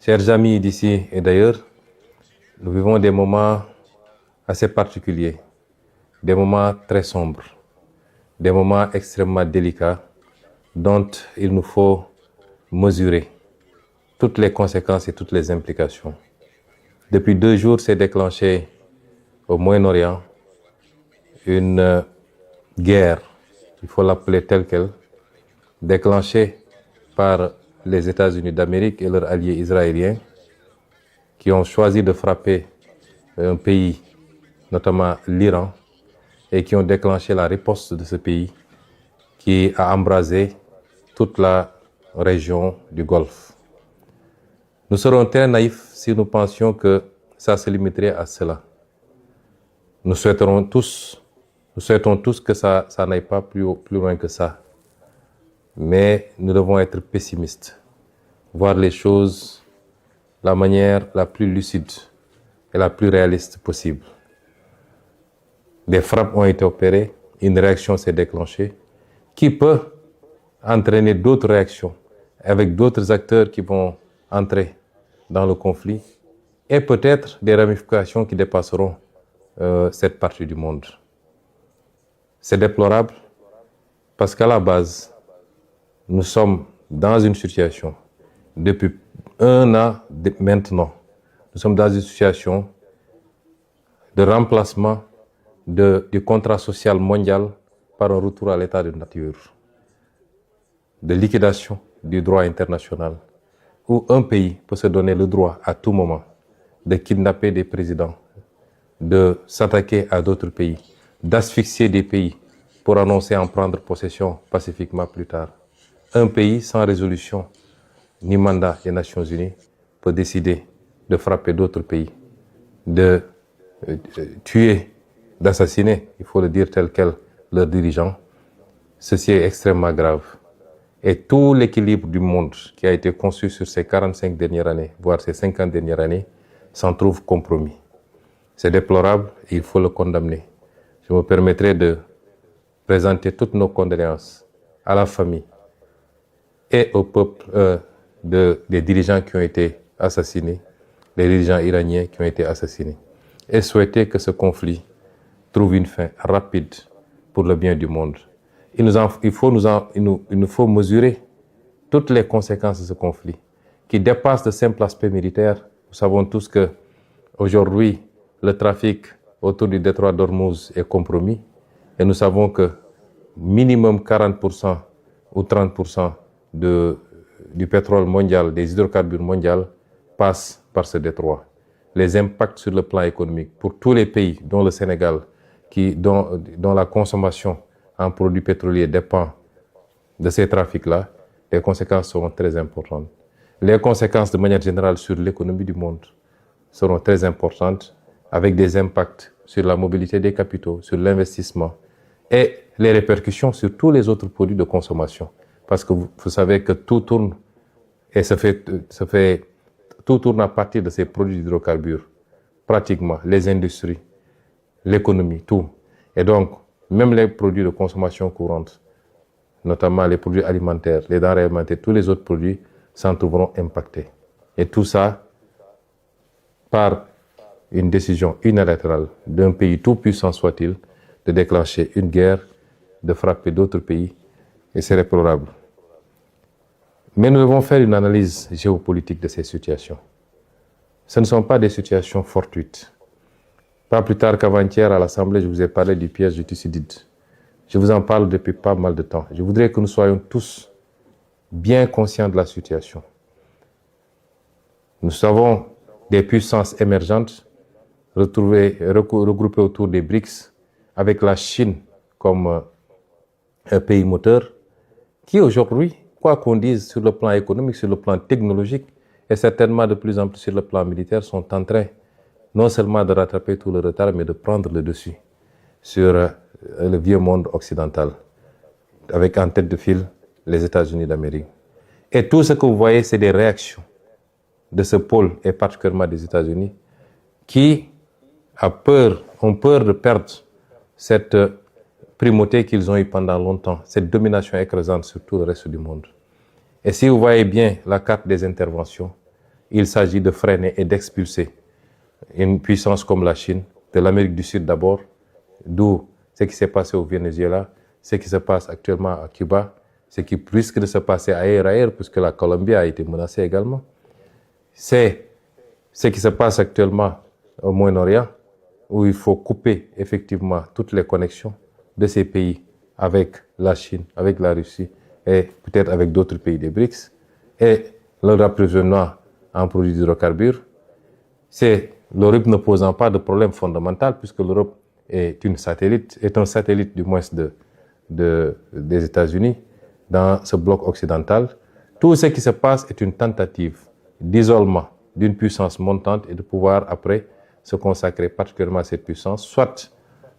Chers amis d'ici et d'ailleurs, nous vivons des moments assez particuliers, des moments très sombres, des moments extrêmement délicats dont il nous faut mesurer toutes les conséquences et toutes les implications. Depuis 2 jours, s'est déclenché au Moyen-Orient une guerre, il faut l'appeler telle qu'elle, déclenchée par les États-Unis d'Amérique et leurs alliés israéliens qui ont choisi de frapper un pays, notamment l'Iran, et qui ont déclenché la riposte de ce pays qui a embrasé toute la région du Golfe. Nous serons très naïfs si nous pensions que ça se limiterait à cela. Nous souhaitons tous que ça n'aille pas plus loin que ça. Mais nous devons être pessimistes, voir les choses de la manière la plus lucide et la plus réaliste possible. Des frappes ont été opérées, une réaction s'est déclenchée, qui peut entraîner d'autres réactions avec d'autres acteurs qui vont entrer dans le conflit et peut-être des ramifications qui dépasseront cette partie du monde. C'est déplorable parce qu'à la base, nous sommes dans une situation, depuis 1 an maintenant, nous sommes dans une situation de remplacement du contrat social mondial par un retour à l'état de nature, de liquidation du droit international, où un pays peut se donner le droit à tout moment de kidnapper des présidents, de s'attaquer à d'autres pays, d'asphyxier des pays pour annoncer en prendre possession pacifiquement plus tard. Un pays sans résolution ni mandat des Nations Unies peut décider de frapper d'autres pays, de tuer, d'assassiner, il faut le dire tel quel, leurs dirigeants. Ceci est extrêmement grave. Et tout l'équilibre du monde qui a été conçu sur ces 45 dernières années, voire ces 50 dernières années, s'en trouve compromis. C'est déplorable et il faut le condamner. Je me permettrai de présenter toutes nos condoléances à la famille et au peuple des dirigeants qui ont été assassinés, les dirigeants iraniens qui ont été assassinés, et souhaiter que ce conflit trouve une fin rapide pour le bien du monde. Il nous faut mesurer toutes les conséquences de ce conflit, qui dépassent le simple aspect militaire. Nous savons tous que aujourd'hui, le trafic autour du détroit d'Ormuz est compromis, et nous savons que minimum 40% ou 30% du pétrole mondial, des hydrocarbures mondiaux, passe par ce détroit. Les impacts sur le plan économique pour tous les pays, dont le Sénégal, dont la consommation en produits pétroliers dépend de ces trafics-là, les conséquences seront très importantes. Les conséquences de manière générale sur l'économie du monde seront très importantes, avec des impacts sur la mobilité des capitaux, sur l'investissement et les répercussions sur tous les autres produits de consommation. Parce que vous savez que tout tourne et tout tourne à partir de ces produits d'hydrocarbures, pratiquement, les industries, l'économie, tout. Et donc, même les produits de consommation courante, notamment les produits alimentaires, les denrées alimentaires, tous les autres produits s'en trouveront impactés. Et tout ça par une décision unilatérale d'un pays tout puissant soit-il, de déclencher une guerre, de frapper d'autres pays, et c'est déplorable. Mais nous devons faire une analyse géopolitique de ces situations. Ce ne sont pas des situations fortuites. Pas plus tard qu'avant-hier à l'Assemblée, je vous ai parlé du piège de Thucydide. Je vous en parle depuis pas mal de temps. Je voudrais que nous soyons tous bien conscients de la situation. Nous savons des puissances émergentes regroupées autour des BRICS, avec la Chine comme un pays moteur, qui aujourd'hui, quoi qu'on dise sur le plan économique, sur le plan technologique, et certainement de plus en plus sur le plan militaire, sont en train non seulement de rattraper tout le retard, mais de prendre le dessus sur le vieux monde occidental, avec en tête de file les États-Unis d'Amérique. Et tout ce que vous voyez, c'est des réactions de ce pôle, et particulièrement des États-Unis, qui ont peur de perdre cette primauté qu'ils ont eue pendant longtemps, cette domination écrasante sur tout le reste du monde. Et si vous voyez bien la carte des interventions, il s'agit de freiner et d'expulser une puissance comme la Chine, de l'Amérique du Sud d'abord, d'où ce qui s'est passé au Venezuela, ce qui se passe actuellement à Cuba, ce qui risque de se passer ailleurs, puisque la Colombie a été menacée également. C'est ce qui se passe actuellement au Moyen-Orient, où il faut couper effectivement toutes les connexions de ces pays avec la Chine, avec la Russie et peut-être avec d'autres pays des BRICS, et leur approvisionnement en produits hydrocarbures. C'est l'Europe ne posant pas de problème fondamental, puisque l'Europe est un satellite du moins des États-Unis dans ce bloc occidental. Tout ce qui se passe est une tentative d'isolement d'une puissance montante et de pouvoir après se consacrer particulièrement à cette puissance, soit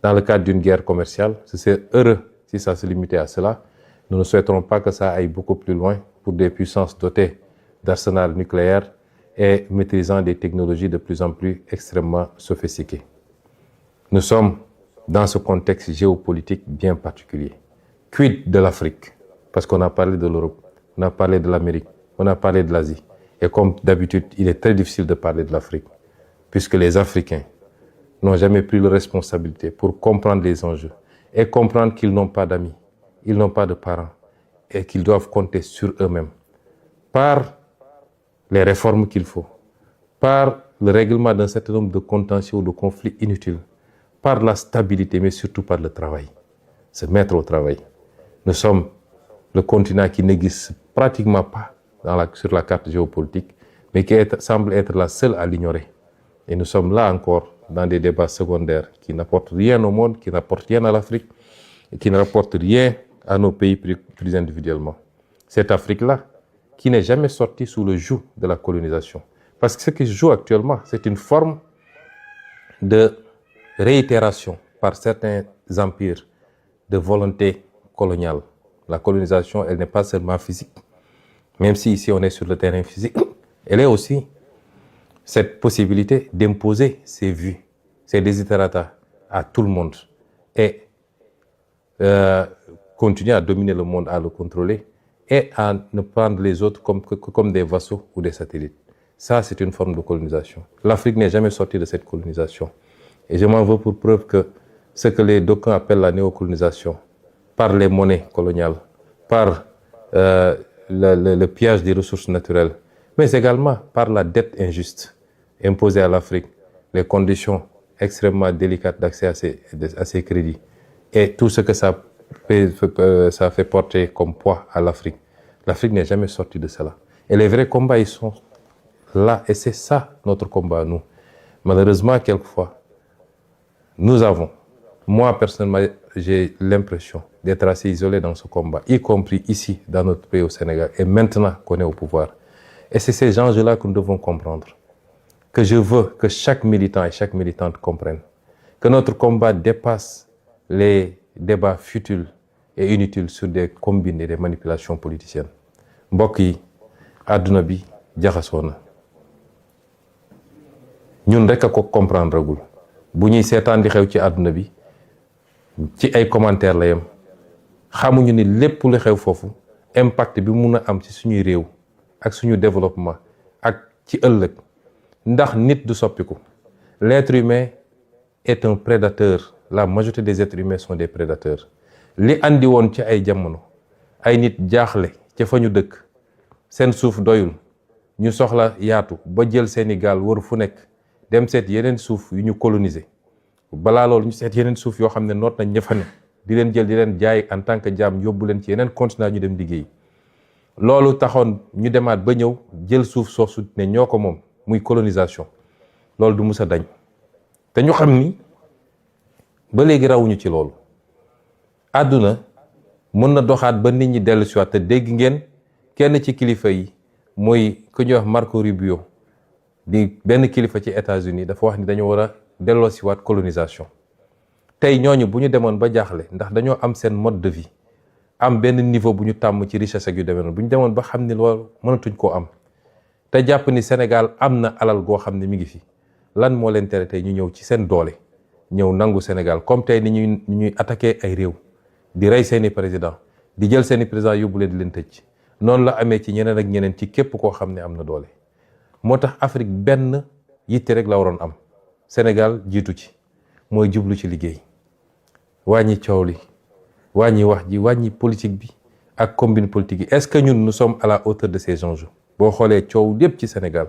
dans le cadre d'une guerre commerciale. C'est heureux si ça se limitait à cela. Nous ne souhaiterons pas que ça aille beaucoup plus loin pour des puissances dotées d'arsenal nucléaire et maîtrisant des technologies de plus en plus extrêmement sophistiquées. Nous sommes dans ce contexte géopolitique bien particulier. Quid de l'Afrique? Parce qu'on a parlé de l'Europe, on a parlé de l'Amérique, on a parlé de l'Asie. Et comme d'habitude, il est très difficile de parler de l'Afrique, puisque les Africains n'ont jamais pris la responsabilité pour comprendre les enjeux et comprendre qu'ils n'ont pas d'amis, ils n'ont pas de parents et qu'ils doivent compter sur eux-mêmes par les réformes qu'il faut, par le règlement d'un certain nombre de contentieux ou de conflits inutiles, par la stabilité, mais surtout par le travail, se mettre au travail. Nous sommes le continent qui n'existe pratiquement pas sur la carte géopolitique, mais qui semble être la seule à l'ignorer. Et nous sommes là encore dans des débats secondaires qui n'apportent rien au monde, qui n'apportent rien à l'Afrique, et qui ne rapportent rien à nos pays plus individuellement. Cette Afrique-là, qui n'est jamais sortie sous le joug de la colonisation. Parce que ce qui se joue actuellement, c'est une forme de réitération par certains empires de volonté coloniale. La colonisation, elle n'est pas seulement physique, même si ici on est sur le terrain physique, elle est aussi cette possibilité d'imposer ses vues, ses desiderata à tout le monde et continuer à dominer le monde, à le contrôler et à ne prendre les autres comme des vassaux ou des satellites. Ça, c'est une forme de colonisation. L'Afrique n'est jamais sortie de cette colonisation. Et je m'en veux pour preuve que ce que les d'aucuns appellent la néocolonisation, par les monnaies coloniales, par le pillage des ressources naturelles, mais également par la dette injuste imposée à l'Afrique, les conditions extrêmement délicates d'accès à ces crédits et tout ce que ça fait porter comme poids à l'Afrique. L'Afrique n'est jamais sortie de cela. Et les vrais combats, ils sont là. Et c'est ça notre combat, nous. Malheureusement, quelquefois, moi personnellement, j'ai l'impression d'être assez isolé dans ce combat, y compris ici, dans notre pays au Sénégal, et maintenant qu'on est au pouvoir. Et c'est ces enjeux-là que nous devons comprendre. Que je veux que chaque militant et chaque militante comprennent. Que notre combat dépasse les débats futiles et inutiles sur des combines et des manipulations politiciennes. Mbokk yi, àdduna bi jaxasoo na. Ñun rek a ko comprendre gul. Bu ñuy seetaan di xew ci àdduna bi ci ay commentaires la yem. Xamuñu ni lépp lu xew foofu impact bi mun a am ci suñuy réew ak suñu développement ak ci ëllëg ndax nit du soppiku. L'être humain est un prédateur. La majorité des êtres humains sont des prédateurs. Li andi woon ci ay jamono ay nit jaaxle ca fa ñu dëkk seen suuf doyul ñu soxla yaatu ba jël seeni gaal wër fu nekk dem seet yeneen suuf yu ñu coloniser balaa loolu ñu seet yeneen suuf yoo xam ne noot nañ ña fa ne di leen jël di leen jaay en tant que jaam yóbbu leen ci yeneen continent ñu dem liggéey. Loolu taxoon ñu demaat ba ñëw jël suuf soosu ne ñoo ko moom muy colonisation. Loolu du mus a dañ te ñu xam ni ba léegi rawuñu ci loolu. Àdduna mën na doxaat ba nit ñi dellu si waat te dégg ngeen kenn ci kilifa yi mooy ku ñuy wax Marco Rubio di benn kilifa ci États-Unis dafa wax ni dañu war a delloo si waat colonisation. Tey ñooñu bu ñu demoon ba jaaxle ndax dañoo am seen mode de vie am benn niveau bu ñu tàmm ci richesse ak yu demee noonu bu ñu demoon ba xam ni loolu mënatuñ koo am te jàpp ni Sénégal am na alal goo xam ne mi ngi fi lan moo leen tere tey ñu ñëw ci seen doole ñëw nangu Sénégal comme tey ni ñuy attaqué ay réew di rey seeni président di jël seeni président yóbbu leen di leen tëj noonu la amee ci ñeneen ak ñeneen ci képp koo xam ne am na doole. moo tax Afrique benn yitte rek la waroon am Sénégal jiitu ci mooy jublu ci liggéey wàññi coow li wàññi wax ji wàññi politique bi ak combine politique yi. Est-ce que ñun nous sommes à la hauteur de ces enjeux? boo xoolee coow lépp ci Sénégal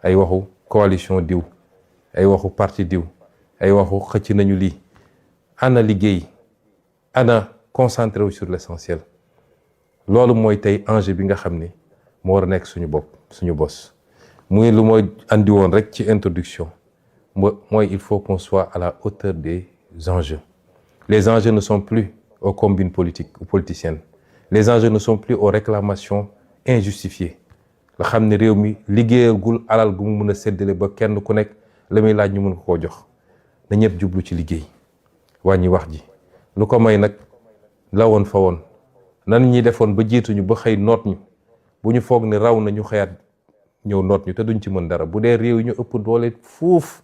ay waxu coalition diw ay waxu parti diw ay waxu xëcc nañu lii ana liggéey ana concentré wu sur l'essentiel. loolu mooy tey enjeu bi nga xam ni moo war a nekk suñu bopp suñu bos muy lu mooy andi woon rek ci introduction mooy il faut qu'on soit à la hauteur des enjeux. Les enjeux ne sont plus aux combines politiques ou politiciennes. Les enjeux ne sont plus aux réclamations injustifiées. nga xam ne réew mi liggéeyagul alal gu mu mën a séddale ba kenn ku nekk la muy laaj ñu mën ko koo jox na ñëpp jublu ci liggéey wàññi wax ji. lu ko may nag la woon fa woon nan ñi defoon ba jiituñu ba xëy noot ñu bu ñu foog ne raw na ñu xëyaat ñëw noot ñu te duñ ci mën dara. bu dee réew yi ñu ëpp doole fuuf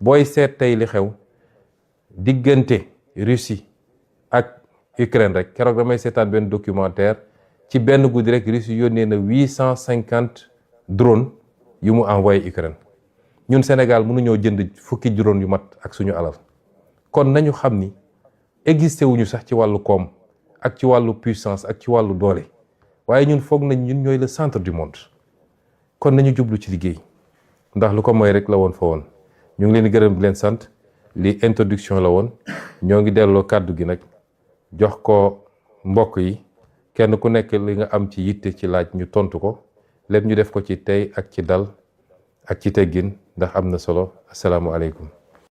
booy seet tey li xew diggante Russie ak Ukraine rek keroog damay seetaan benn documentaire ci benn guddi rek Russie yónnee na 850 drones yu mu envoyé Ukraine. ñun Sénégal mënuñoo jënd fukki drone yu mat ak suñu alal. kon nañu xam ni existé wuñu sax ci wàllu koom ak ci wàllu puissance ak ci wàllu doole waaye ñun foog nañ ñun ñooy le centre du monde. kon nañu jublu ci liggéey ndax lu ko mooy rek la woon fa woon. ñu ngi leen di gërëm di leen sant li introduction la woon ñoo ngi delloo kàddu gi nag jox ko mbokk yi kenn ku nekk li nga am ci yitte ci laaj ñu tontu ko lépp ñu def ko ci tey ak ci dal ak ci teggin ndax am na solo. Asalaamualeykum.